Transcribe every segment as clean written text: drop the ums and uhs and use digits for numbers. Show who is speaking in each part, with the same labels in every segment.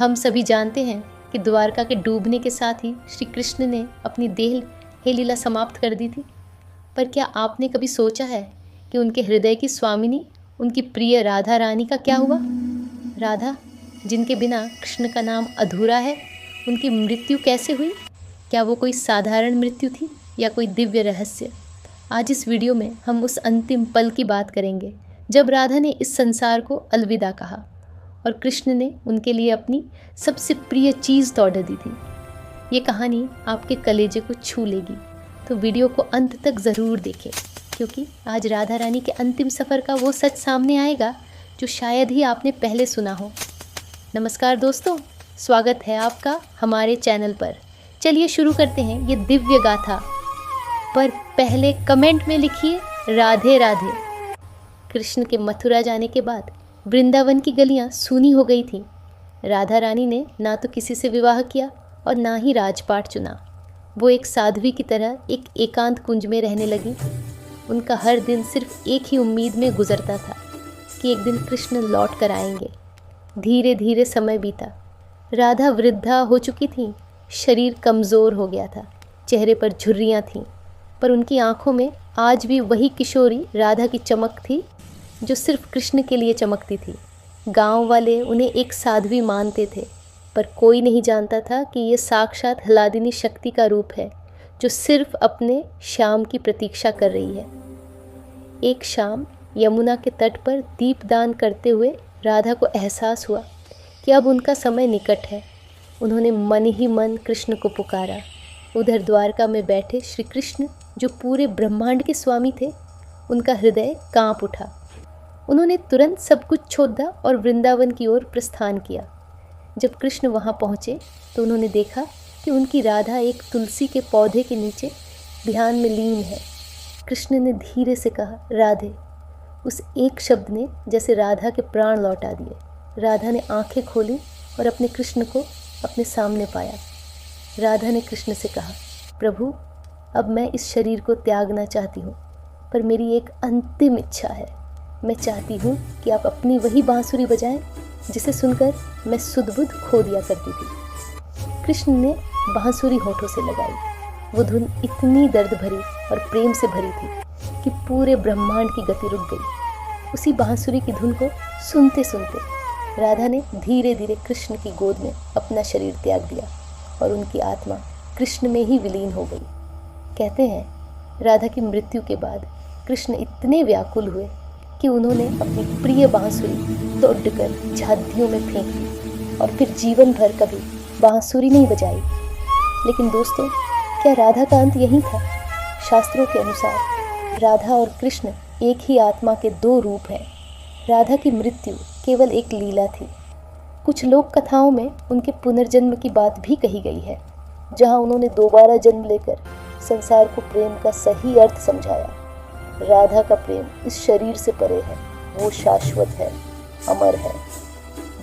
Speaker 1: हम सभी जानते हैं कि द्वारका के डूबने के साथ ही श्री कृष्ण ने अपनी देह हे लीला समाप्त कर दी थी। पर क्या आपने कभी सोचा है कि उनके हृदय की स्वामिनी, उनकी प्रिय राधा रानी का क्या हुआ? राधा, जिनके बिना कृष्ण का नाम अधूरा है, उनकी मृत्यु कैसे हुई? क्या वो कोई साधारण मृत्यु थी या कोई दिव्य रहस्य? आज इस वीडियो में हम उस अंतिम पल की बात करेंगे जब राधा ने इस संसार को अलविदा कहा और कृष्ण ने उनके लिए अपनी सबसे प्रिय चीज़ तोड़ दी थी। ये कहानी आपके कलेजे को छू लेगी, तो वीडियो को अंत तक ज़रूर देखें, क्योंकि आज राधा रानी के अंतिम सफ़र का वो सच सामने आएगा जो शायद ही आपने पहले सुना हो। नमस्कार दोस्तों, स्वागत है आपका हमारे चैनल पर। चलिए शुरू करते हैं ये दिव्य गाथा। पर पहले कमेंट में लिखिए राधे राधे। कृष्ण के मथुरा जाने के बाद वृंदावन की गलियां सूनी हो गई थीं। राधा रानी ने ना तो किसी से विवाह किया और ना ही राजपाट चुना। वो एक साध्वी की तरह एक एकांत कुंज में रहने लगी। उनका हर दिन सिर्फ एक ही उम्मीद में गुजरता था कि एक दिन कृष्ण लौट कर आएंगे। धीरे धीरे समय बीता। राधा वृद्धा हो चुकी थी, शरीर कमज़ोर हो गया था, चेहरे पर झुर्रियाँ थीं, पर उनकी आंखों में आज भी वही किशोरी राधा की चमक थी जो सिर्फ कृष्ण के लिए चमकती थी। गांव वाले उन्हें एक साध्वी मानते थे, पर कोई नहीं जानता था कि ये साक्षात ह्लादिनी शक्ति का रूप है जो सिर्फ अपने श्याम की प्रतीक्षा कर रही है। एक शाम यमुना के तट पर दीपदान करते हुए राधा को एहसास हुआ कि अब उनका समय निकट है। उन्होंने मन ही मन कृष्ण को पुकारा। उधर द्वारका में बैठे श्री कृष्ण, जो पूरे ब्रह्मांड के स्वामी थे, उनका हृदय कांप उठा। उन्होंने तुरंत सब कुछ छोड़ दिया और वृंदावन की ओर प्रस्थान किया। जब कृष्ण वहां पहुंचे तो उन्होंने देखा कि उनकी राधा एक तुलसी के पौधे के नीचे ध्यान में लीन है। कृष्ण ने धीरे से कहा, राधे। उस एक शब्द ने जैसे राधा के प्राण लौटा दिए। राधा ने आंखें खोली और अपने कृष्ण को अपने सामने पाया। राधा ने कृष्ण से कहा, प्रभु, अब मैं इस शरीर को त्यागना चाहती हूँ, पर मेरी एक अंतिम इच्छा है। मैं चाहती हूँ कि आप अपनी वही बांसुरी बजाएं जिसे सुनकर मैं सुध-बुध खो दिया करती थी। कृष्ण ने बांसुरी होठों से लगाई। वो धुन इतनी दर्द भरी और प्रेम से भरी थी कि पूरे ब्रह्मांड की गति रुक गई। उसी बांसुरी की धुन को सुनते सुनते राधा ने धीरे धीरे कृष्ण की गोद में अपना शरीर त्याग दिया और उनकी आत्मा कृष्ण में ही विलीन हो गई। कहते हैं, राधा की मृत्यु के बाद कृष्ण इतने व्याकुल हुए कि उन्होंने अपनी प्रिय बांसुरी तोड़कर झांधियों में फेंक दी और फिर जीवन भर कभी बांसुरी नहीं बजाई। लेकिन दोस्तों, क्या राधा का अंत यही था? शास्त्रों के अनुसार राधा और कृष्ण एक ही आत्मा के दो रूप हैं। राधा की मृत्यु केवल एक लीला थी। कुछ लोक कथाओं में उनके पुनर्जन्म की बात भी कही गई है, जहां उन्होंने दोबारा जन्म लेकर संसार को प्रेम का सही अर्थ समझाया। राधा का प्रेम इस शरीर से परे है, वो शाश्वत है, अमर है।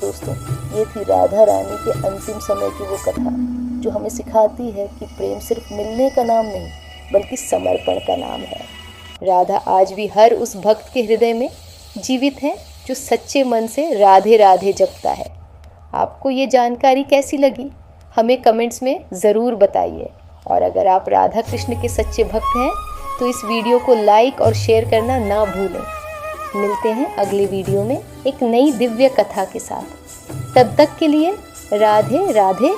Speaker 1: दोस्तों, ये थी राधा रानी के अंतिम समय की वो कथा जो हमें सिखाती है कि प्रेम सिर्फ मिलने का नाम नहीं, बल्कि समर्पण का नाम है। राधा आज भी हर उस भक्त के हृदय में जीवित है जो सच्चे मन से राधे राधे जपता है। आपको ये जानकारी कैसी लगी? हमें कमेंट्स में ज़रूर बताइए। और अगर आप राधा कृष्ण के सच्चे भक्त हैं तो इस वीडियो को लाइक और शेयर करना ना भूलें। मिलते हैं अगले वीडियो में एक नई दिव्य कथा के साथ। तब तक के लिए राधे राधे।